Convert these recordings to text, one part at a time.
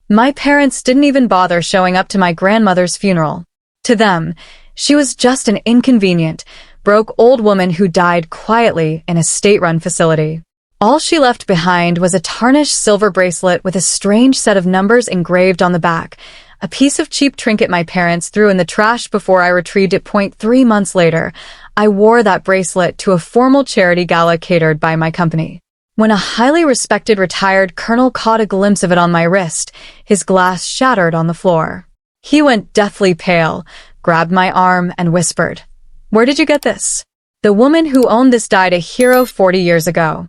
My parents didn't even bother showing up to my grandmother's funeral. To them, she was just an inconvenient, broke old woman who died quietly in a state-run facility. All she left behind was a tarnished silver bracelet with a strange set of numbers engraved on the back, a piece of cheap trinket my parents threw in the trash before I retrieved it. 3 months later, I wore that bracelet to a formal charity gala catered by my company. When a highly respected retired colonel caught a glimpse of it on my wrist, his glass shattered on the floor. He went deathly pale, grabbed my arm, and whispered, "Where did you get this?" The woman who owned this died a hero 40 years ago.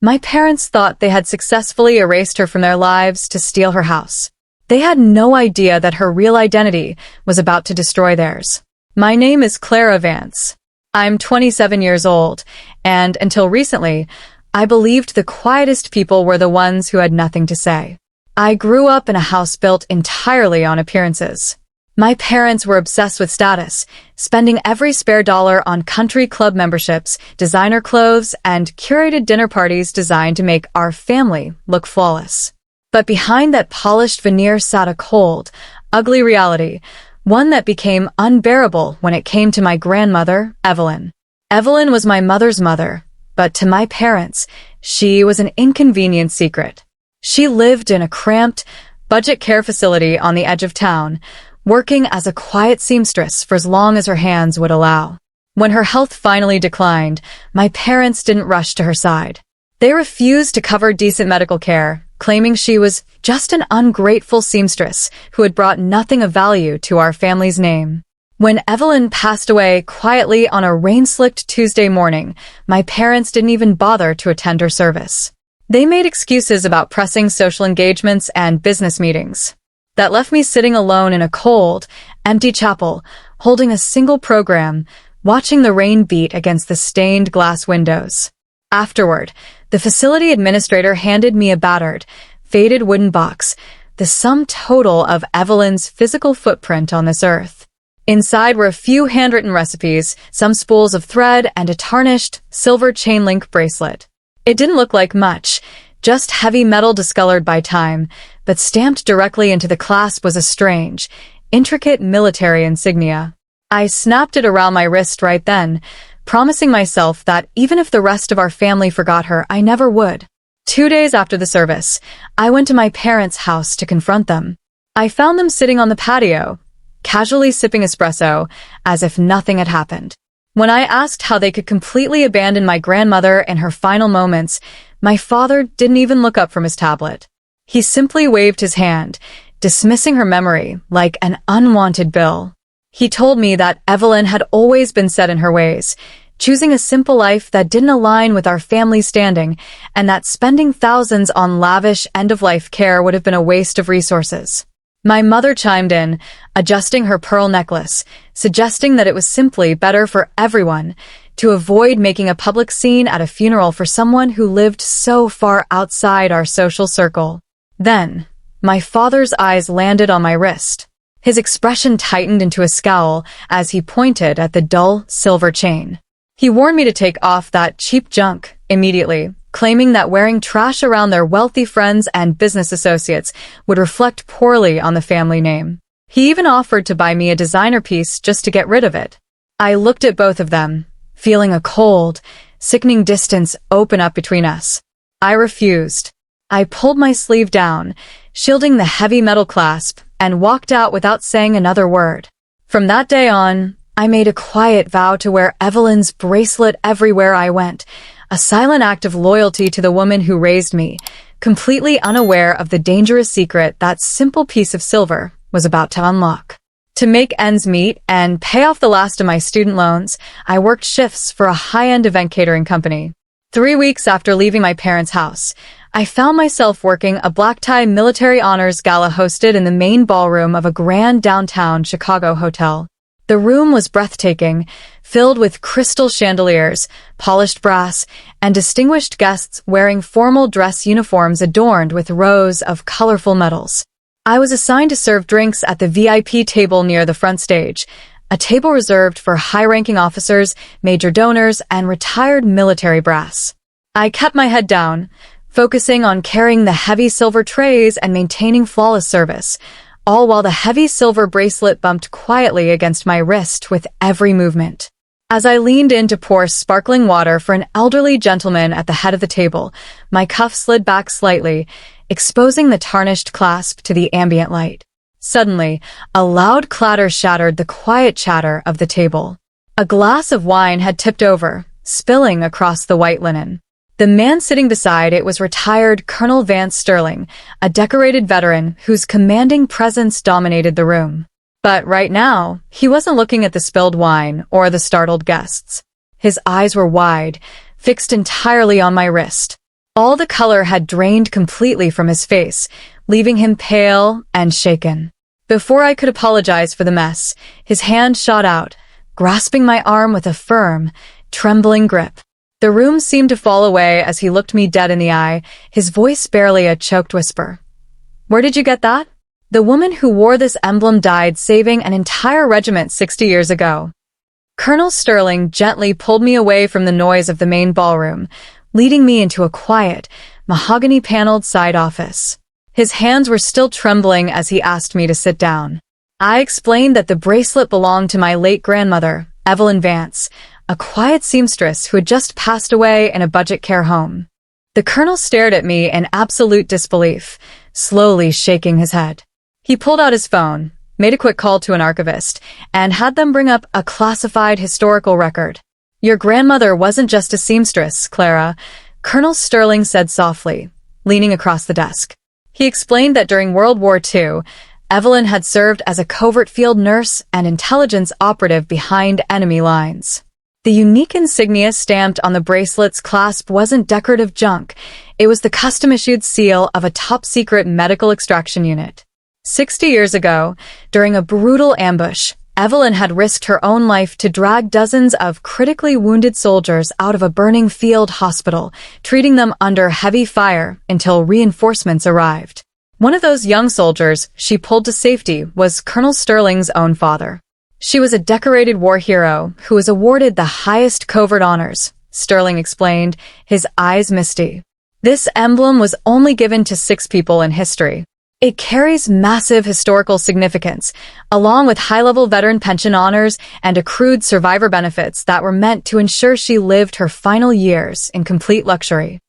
My parents thought they had successfully erased her from their lives to steal her house. They had no idea that her real identity was about to destroy theirs. My name is Clara Vance. I'm 27 years old, and until recently, I believed the quietest people were the ones who had nothing to say. I grew up in a house built entirely on appearances. My parents were obsessed with status, spending every spare dollar on country club memberships, designer clothes, and curated dinner parties designed to make our family look flawless. But behind that polished veneer sat a cold, ugly reality, one that became unbearable when it came to my grandmother, Evelyn. Evelyn was my mother's mother, but to my parents, she was an inconvenient secret. She lived in a cramped, budget care facility on the edge of town, working as a quiet seamstress for as long as her hands would allow. When her health finally declined, my parents didn't rush to her side. They refused to cover decent medical care, claiming she was just an ungrateful seamstress who had brought nothing of value to our family's name. When Evelyn passed away quietly on a rain-slicked Tuesday morning, my parents didn't even bother to attend her service. They made excuses about pressing social engagements and business meetings. That left me sitting alone in a cold, empty chapel, holding a single program, watching the rain beat against the stained glass windows. Afterward, the facility administrator handed me a battered, faded wooden box, the sum total of Evelyn's physical footprint on this earth. Inside were a few handwritten recipes, some spools of thread, and a tarnished, silver chain-link bracelet. It didn't look like much, just heavy metal discolored by time, but stamped directly into the clasp was a strange, intricate military insignia. I snapped it around my wrist right then, promising myself that even if the rest of our family forgot her, I never would. 2 days after the service, I went to my parents' house to confront them. I found them sitting on the patio, casually sipping espresso, as if nothing had happened. When I asked how they could completely abandon my grandmother in her final moments, my father didn't even look up from his tablet. He simply waved his hand, dismissing her memory like an unwanted bill. He told me that Evelyn had always been set in her ways, choosing a simple life that didn't align with our family's standing, and that spending thousands on lavish end-of-life care would have been a waste of resources. My mother chimed in, adjusting her pearl necklace, suggesting that it was simply better for everyone to avoid making a public scene at a funeral for someone who lived so far outside our social circle. Then, my father's eyes landed on my wrist. His expression tightened into a scowl as he pointed at the dull silver chain. He warned me to take off that cheap junk immediately, claiming that wearing trash around their wealthy friends and business associates would reflect poorly on the family name. He even offered to buy me a designer piece just to get rid of it. I looked at both of them, feeling a cold, sickening distance open up between us. I refused. I pulled my sleeve down, shielding the heavy metal clasp, and walked out without saying another word. From that day on, I made a quiet vow to wear Evelyn's bracelet everywhere I went, a silent act of loyalty to the woman who raised me, completely unaware of the dangerous secret that simple piece of silver was about to unlock. To make ends meet and pay off the last of my student loans, I worked shifts for a high-end event catering company. 3 weeks after leaving my parents' house, I found myself working a black-tie military honors gala hosted in the main ballroom of a grand downtown Chicago hotel. The room was breathtaking, filled with crystal chandeliers, polished brass, and distinguished guests wearing formal dress uniforms adorned with rows of colorful medals. I was assigned to serve drinks at the VIP table near the front stage, a table reserved for high-ranking officers, major donors, and retired military brass. I kept my head down, focusing on carrying the heavy silver trays and maintaining flawless service, all while the heavy silver bracelet bumped quietly against my wrist with every movement. As I leaned in to pour sparkling water for an elderly gentleman at the head of the table, my cuff slid back slightly, exposing the tarnished clasp to the ambient light. Suddenly, a loud clatter shattered the quiet chatter of the table. A glass of wine had tipped over, spilling across the white linen. The man sitting beside it was retired Colonel Vance Sterling, a decorated veteran whose commanding presence dominated the room. But right now, he wasn't looking at the spilled wine or the startled guests. His eyes were wide, fixed entirely on my wrist. All the color had drained completely from his face, leaving him pale and shaken. Before I could apologize for the mess, his hand shot out, grasping my arm with a firm, trembling grip. The room seemed to fall away as he looked me dead in the eye, his voice barely a choked whisper. "Where did you get that?" "The woman who wore this emblem died saving an entire regiment 60 years ago." Colonel Sterling gently pulled me away from the noise of the main ballroom, leading me into a quiet, mahogany-paneled side office. His hands were still trembling as he asked me to sit down. I explained that the bracelet belonged to my late grandmother, Evelyn Vance, a quiet seamstress who had just passed away in a budget care home. The colonel stared at me in absolute disbelief, slowly shaking his head. He pulled out his phone, made a quick call to an archivist, and had them bring up a classified historical record. "Your grandmother wasn't just a seamstress, Clara," Colonel Sterling said softly, leaning across the desk. He explained that during World War II, Evelyn had served as a covert field nurse and intelligence operative behind enemy lines. The unique insignia stamped on the bracelet's clasp wasn't decorative junk. It was the custom-issued seal of a top-secret medical extraction unit. 60 years ago, during a brutal ambush, Evelyn had risked her own life to drag dozens of critically wounded soldiers out of a burning field hospital, treating them under heavy fire until reinforcements arrived. One of those young soldiers she pulled to safety was Colonel Sterling's own father. She was a decorated war hero who was awarded the highest covert honors, Sterling explained, his eyes misty. This emblem was only given to 6 people in history. It carries massive historical significance, along with high-level veteran pension honors and accrued survivor benefits that were meant to ensure she lived her final years in complete luxury.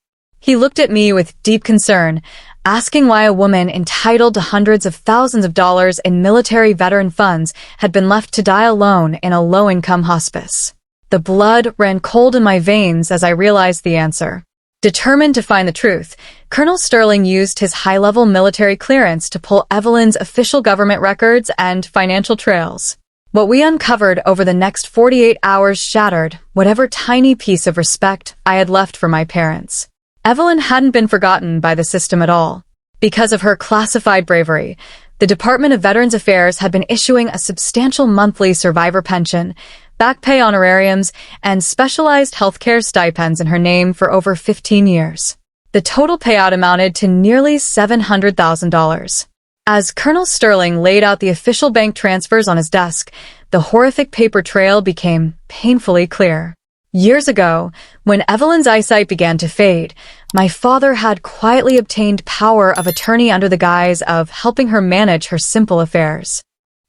He looked at me with deep concern, asking why a woman entitled to hundreds of thousands of dollars in military veteran funds had been left to die alone in a low-income hospice. The blood ran cold in my veins as I realized the answer. Determined to find the truth, Colonel Sterling used his high-level military clearance to pull Evelyn's official government records and financial trails. What we uncovered over the next 48 hours shattered whatever tiny piece of respect I had left for my parents. Evelyn hadn't been forgotten by the system at all. Because of her classified bravery, the Department of Veterans Affairs had been issuing a substantial monthly survivor pension, back pay honorariums, and specialized healthcare stipends in her name for over 15 years. The total payout amounted to nearly $700,000. As Colonel Sterling laid out the official bank transfers on his desk, the horrific paper trail became painfully clear. Years ago, when Evelyn's eyesight began to fade, my father had quietly obtained power of attorney under the guise of helping her manage her simple affairs.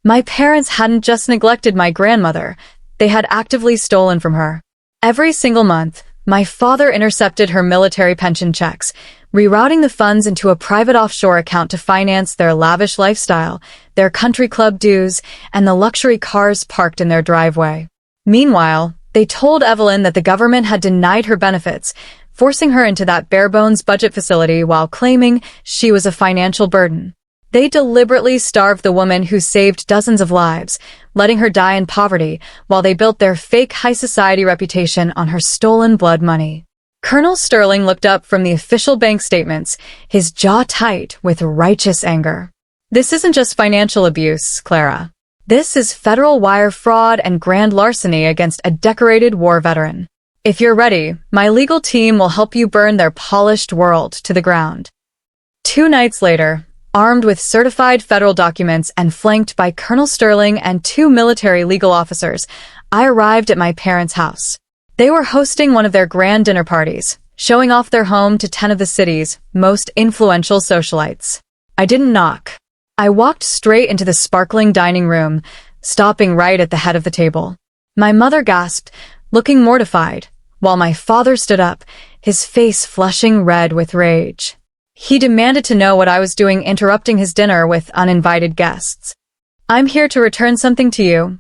My parents hadn't just neglected my grandmother, they had actively stolen from her. Every single month, my father intercepted her military pension checks, rerouting the funds into a private offshore account to finance their lavish lifestyle, their country club dues, and the luxury cars parked in their driveway. Meanwhile, they told Evelyn that the government had denied her benefits, forcing her into that bare-bones budget facility while claiming she was a financial burden. They deliberately starved the woman who saved dozens of lives, letting her die in poverty while they built their fake high society reputation on her stolen blood money. Colonel Sterling looked up from the official bank statements, his jaw tight with righteous anger. "This isn't just financial abuse, Clara. This is federal wire fraud and grand larceny against a decorated war veteran. If you're ready, my legal team will help you burn their polished world to the ground." 2 nights later, armed with certified federal documents and flanked by Colonel Sterling and 2 military legal officers, I arrived at my parents' house. They were hosting one of their grand dinner parties, showing off their home to 10 of the city's most influential socialites. I didn't knock. I walked straight into the sparkling dining room, stopping right at the head of the table. My mother gasped, looking mortified, while my father stood up, his face flushing red with rage. He demanded to know what I was doing interrupting his dinner with uninvited guests. "I'm here to return something to you,"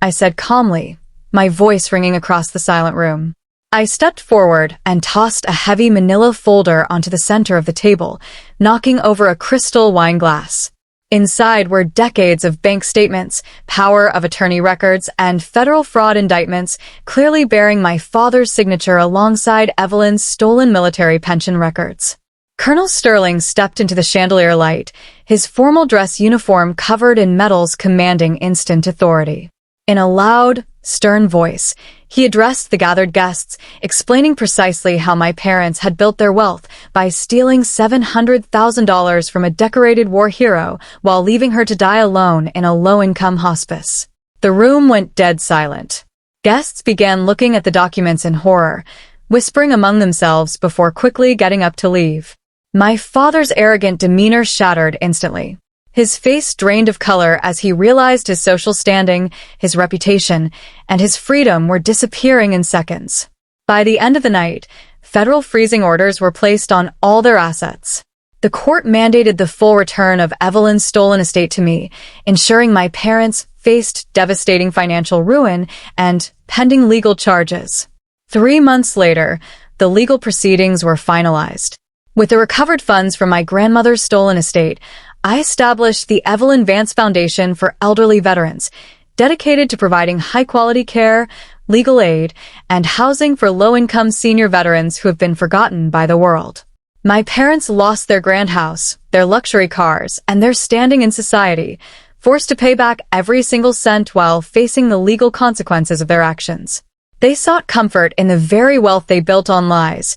I said calmly, my voice ringing across the silent room. I stepped forward and tossed a heavy manila folder onto the center of the table, knocking over a crystal wine glass. Inside were decades of bank statements, power of attorney records, and federal fraud indictments, clearly bearing my father's signature alongside Evelyn's stolen military pension records. Colonel Sterling stepped into the chandelier light, his formal dress uniform covered in medals commanding instant authority. In a loud, stern voice, he addressed the gathered guests, explaining precisely how my parents had built their wealth by stealing $700,000 from a decorated war hero while leaving her to die alone in a low-income hospice. The room went dead silent. Guests began looking at the documents in horror, whispering among themselves before quickly getting up to leave. My father's arrogant demeanor shattered instantly. His face drained of color as he realized his social standing, his reputation, and his freedom were disappearing in seconds. By the end of the night, federal freezing orders were placed on all their assets. The court mandated the full return of Evelyn's stolen estate to me, ensuring my parents faced devastating financial ruin and pending legal charges. 3 months later, the legal proceedings were finalized. With the recovered funds from my grandmother's stolen estate, I established the Evelyn Vance Foundation for Elderly Veterans, dedicated to providing high-quality care, legal aid, and housing for low-income senior veterans who have been forgotten by the world. My parents lost their grand house, their luxury cars, and their standing in society, forced to pay back every single cent while facing the legal consequences of their actions. They sought comfort in the very wealth they built on lies,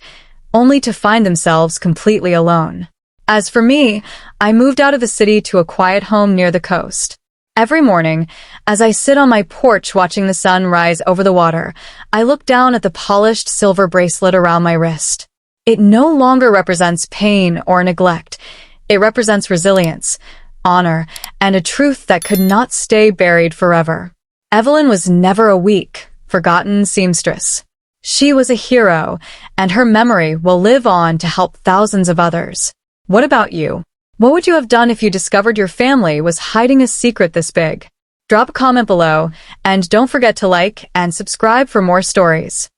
only to find themselves completely alone. As for me, I moved out of the city to a quiet home near the coast. Every morning, as I sit on my porch watching the sun rise over the water, I look down at the polished silver bracelet around my wrist. It no longer represents pain or neglect. It represents resilience, honor, and a truth that could not stay buried forever. Evelyn was never a weak, forgotten seamstress. She was a hero, and her memory will live on to help thousands of others. What about you? What would you have done if you discovered your family was hiding a secret this big? Drop a comment below, and don't forget to like and subscribe for more stories.